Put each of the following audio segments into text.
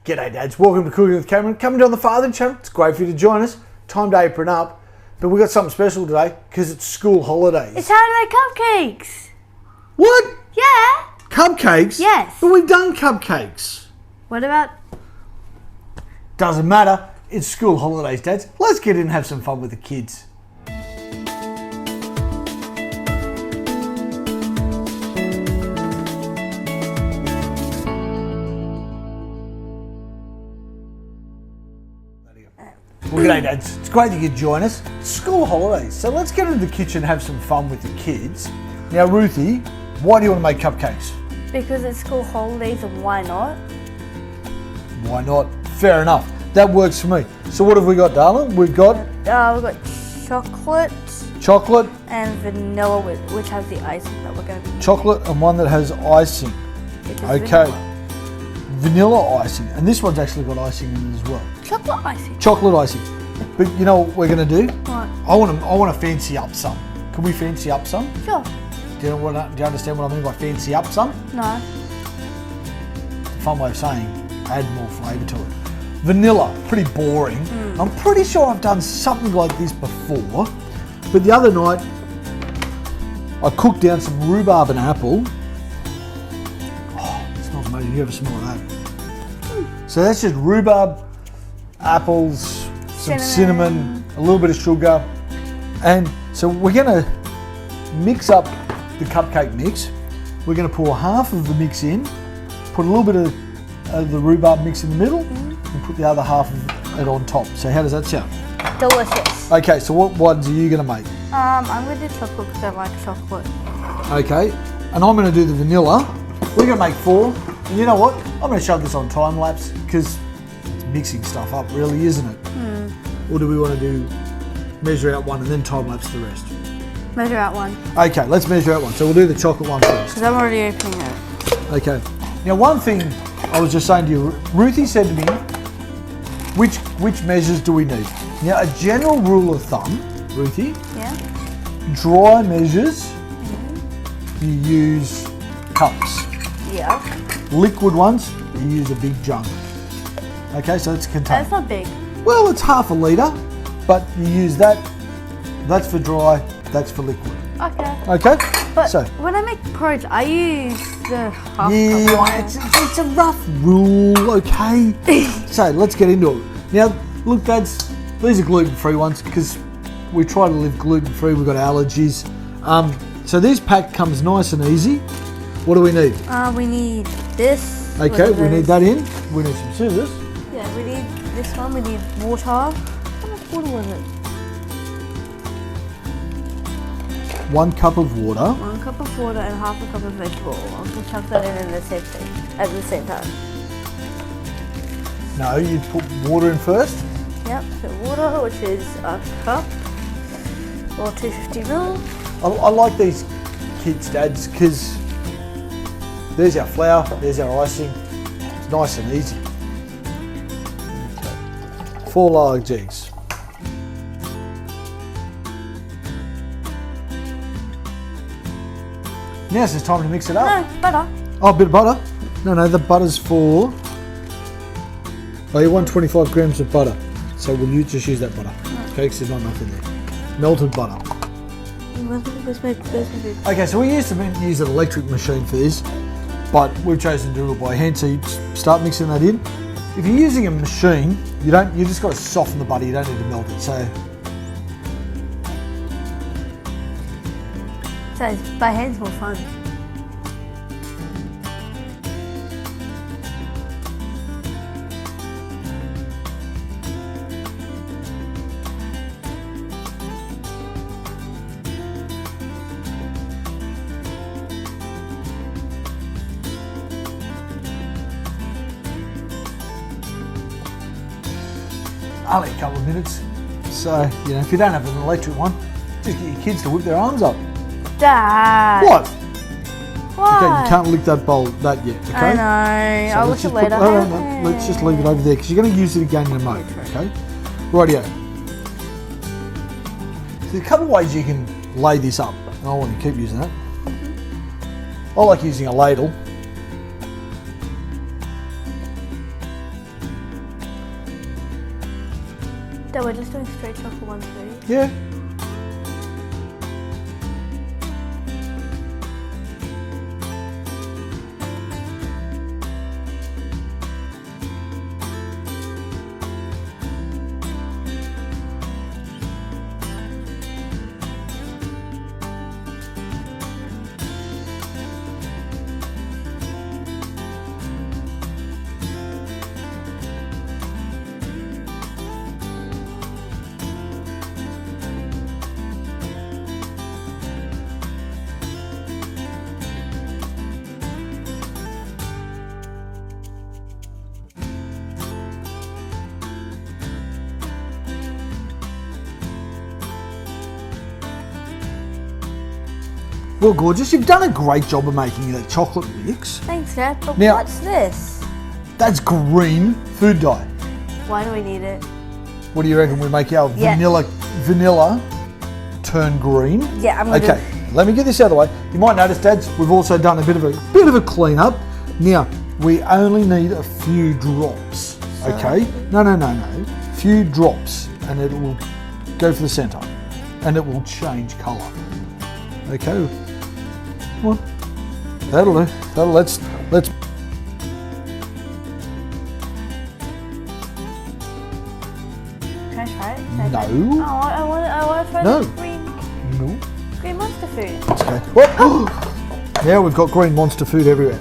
G'day dads, welcome to Cooking with Cameron. Coming down the Father channel, it's great for you to join us. Time to apron up. But we've got something special today because it's school holidays. It's how to make cupcakes. What? Yeah. Cupcakes? Yes. But we've done cupcakes. What about? Doesn't matter, it's school holidays dads. Let's get in and have some fun with the kids. Well, g'day dads, it's great that you join us. It's school holidays, so let's get into the kitchen and have some fun with the kids. Now Ruthie, why do you want to make cupcakes? Because it's school holidays and why not? Why not? Fair enough, that works for me. So what have we got, darling? We've got chocolate. Chocolate. And vanilla, which has the icing that we're going to be Chocolate and one that has icing. Okay. Vanilla icing, and this one's actually got icing in it as well. Chocolate icing. Chocolate icing. But you know what we're going to do? What? I want to fancy up some. Can we fancy up some? Sure. Do you understand what I mean by fancy up some? No. Fun way of saying add more flavour to it. Vanilla, pretty boring. I'm pretty sure I've done something like this before, but the other night I cooked down some rhubarb and apple. Oh, it smells amazing. You ever smell that? So that's just rhubarb, apples, some cinnamon, a little bit of sugar, and so we're going to mix up the cupcake mix. We're going to pour half of the mix in, put a little bit of the rhubarb mix in the middle, and put the other half of it on top. So how does that sound? Delicious. Okay, so what ones are you going to make? I'm going to do chocolate because I like chocolate. Okay, and I'm going to do the vanilla. We're going to make 4, and you know what? I'm going to shove this on time lapse because it's mixing stuff up, really, isn't it? Or do we want to do measure out one and then time lapse the rest? Measure out one. Okay, let's measure out one. So we'll do the chocolate one first. Because I'm already opening it. Okay. Now one thing I was just saying to you, Ruthie said to me, which measures do we need? Now a general rule of thumb, Ruthie, Yeah. dry measures, you use cups. Yeah. Liquid ones, you use a big jug. Okay, so it's a container. That's not big. Well, it's half a litre, but you use that. That's for dry, that's for liquid. Okay. Okay? But so, when I make porridge, I use the half cup. yeah, it's a rough rule, okay? So, let's get into it. Now, look, dads, these are gluten-free ones because we try to live gluten-free, we've got allergies. So this pack comes nice and easy. What do we need? We need this. Okay, we need that in. We need some scissors. Yeah, we need this one. We need water. How much water was it? 1 cup of water. 1 cup of water and half a cup of vegetable oil. I'm going to chuck that in the same thing at the same time. No, you put water in first. Yep, so water, which is a cup or 250 ml. I like these kits, dads, because there's our flour, there's our icing. It's nice and easy. Okay. 4 large eggs. Now it's time to mix it up. No, butter. Oh, a bit of butter? No, the butter's for... Oh, you want 125 grams of butter. So we'll just use that butter. Okay, because there's not enough in there. Melted butter. Okay, so we used to use an electric machine for this, but we've chosen to do it by hand. So you start mixing that in. If you're using a machine, you just got to soften the butter. You don't need to melt it. So by hand's more fun. only a couple of minutes. So, if you don't have an electric one, just get your kids to whip their arms up. Dad. What? What? Okay, you can't lick that bowl yet, okay? I know. So I'll lick it later. No, let's just leave it over there because you're going to use it again in a moment, okay? Rightio. So there's a couple of ways you can lay this up, and I want to keep using that. I like using a ladle. Dad, we're just doing straight chocolate ones, please. Yeah. Well, gorgeous, you've done a great job of making that chocolate mix. Thanks, Dad. But Now- what's this? That's green food dye. Why do we need it? What do you reckon we make our Yeah. vanilla turn green? Yeah, I'm gonna Okay, let me get this out of the way. You might notice, Dads, we've also done a bit of a clean up. Now, we only need a few drops. Okay? No. Few drops, and it will go for the centre, and it will change colour. Okay. Come on. That'll do. Let's. Can I try it? No. Oh, I want to try No. the No. green monster food. Okay. Whoop. Now we've got green monster food everywhere.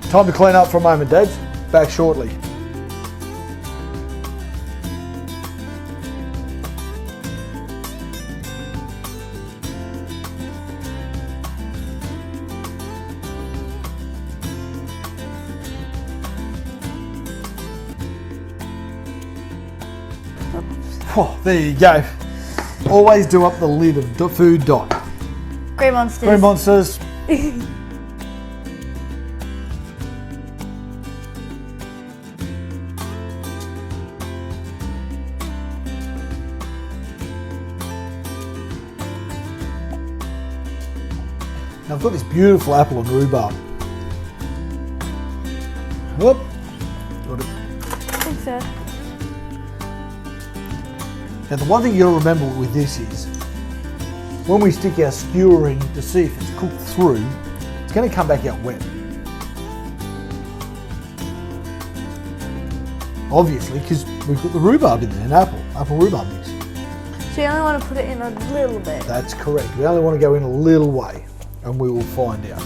Time to clean up for a moment, Dads. Back shortly. Oh, there you go. Always do up the lid of the food dye. Green monsters. Green monsters. Now I've got this beautiful apple and rhubarb. Whoop. Got it. Thanks, Dad. Now the one thing you'll remember with this is, when we stick our skewer in to see if it's cooked through, it's going to come back out wet. Obviously, because we've got the rhubarb in there, an apple rhubarb mix. So you only want to put it in a little bit. That's correct. We only want to go in a little way, and we will find out.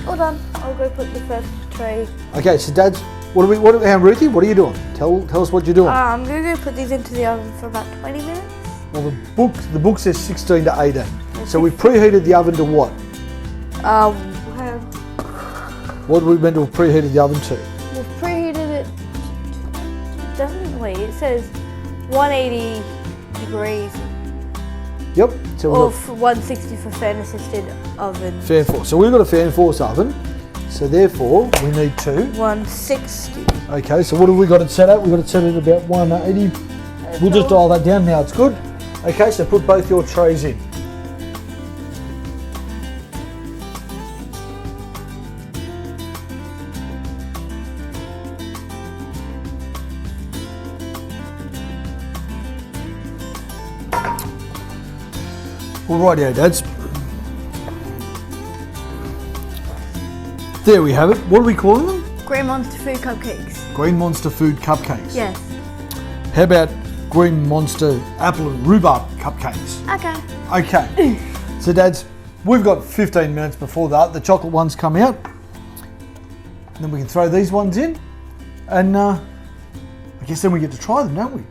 All done. I'll go put the first tray. Okay, so Dad's, Ruthie, what are you doing? Tell us what you're doing. I'm going to go put these into the oven for about 20 minutes. Well, the book says 16 to 18. So we preheated the oven to what? What we meant to have preheated the oven to? We've preheated it. Doesn't wait. It says 180 degrees, Yep. So we've or got 160 for fan-assisted oven. fan force. So we've got a fan force oven. So therefore, we need to. 160. Okay. So what have we got it set at? We've got it set at about 180. We'll just dial that down now. It's good. Okay. So put both your trays in. Rightio, Dads. There we have it. What are we calling them? Green Monster Food Cupcakes. Green Monster Food Cupcakes. Yes. How about Green Monster Apple and Rhubarb Cupcakes? Okay. Okay. So, Dads, we've got 15 minutes before the chocolate ones come out. And then we can throw these ones in. And I guess then we get to try them, don't we?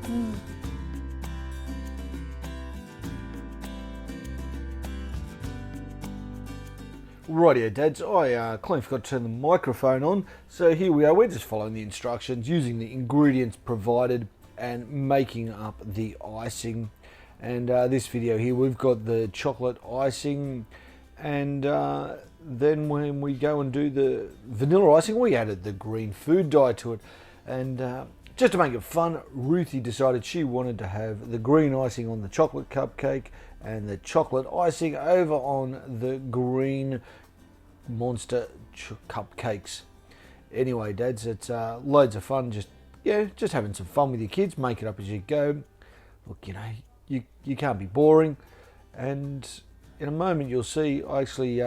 Rightio, Dads. I clearly forgot to turn the microphone on. So here we are. We're just following the instructions, using the ingredients provided and making up the icing. And this video here, we've got the chocolate icing. And then when we go and do the vanilla icing, we added the green food dye to it. And just to make it fun, Ruthie decided she wanted to have the green icing on the chocolate cupcake and the chocolate icing over on the green monster cupcakes. Anyway, Dads, it's loads of fun just yeah, just having some fun with your kids, make it up as you go. Look, you know, you can't be boring. And in a moment you'll see I actually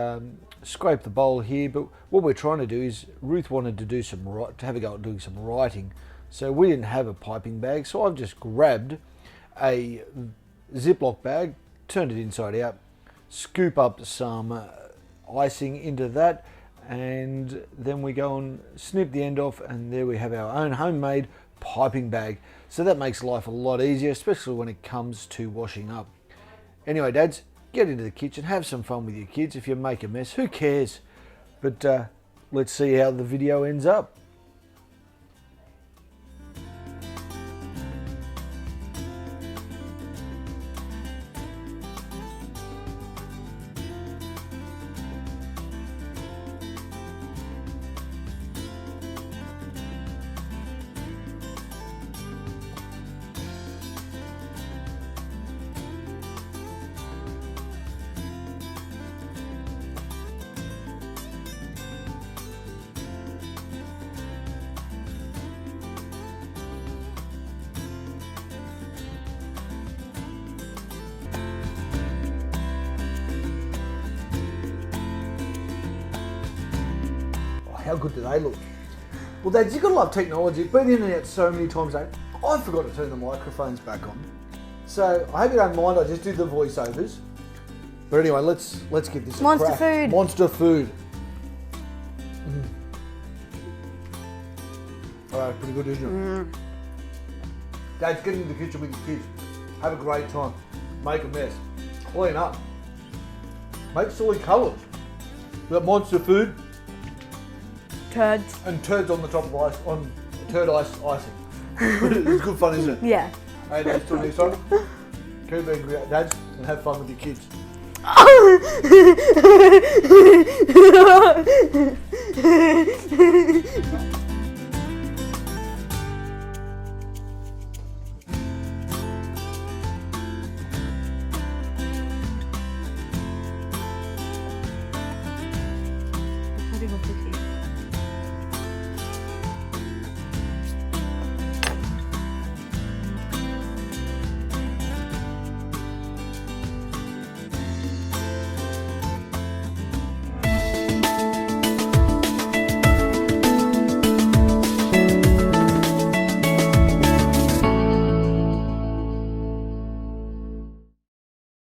scrape the bowl here, but what we're trying to do is Ruth wanted to do to have a go at doing some writing. So we didn't have a piping bag, so I've just grabbed a Ziploc bag, turned it inside out, scoop up some icing into that, and then we go and snip the end off, and there we have our own homemade piping bag. So that makes life a lot easier, especially when it comes to washing up. Anyway, dads, get into the kitchen, have some fun with your kids. If you make a mess, who cares? But let's see how the video ends up. How good do they look? Well, Dads, you've got to love technology. You've been in and out so many times, I forgot to turn the microphones back on. So I hope you don't mind, I just did the voiceovers. But anyway, let's get this Monster a crack. food. Monster food. Alright, pretty good, isn't it? Dads, get into the kitchen with your kids. Have a great time. Make a mess. Clean up. Make silly colours. We've got monster food. Turds. And turds on the top of ice, on turd icing. It's good fun, isn't it? Yeah. Hey, Dads, till next time. Keep being great, Dads, and have fun with your kids.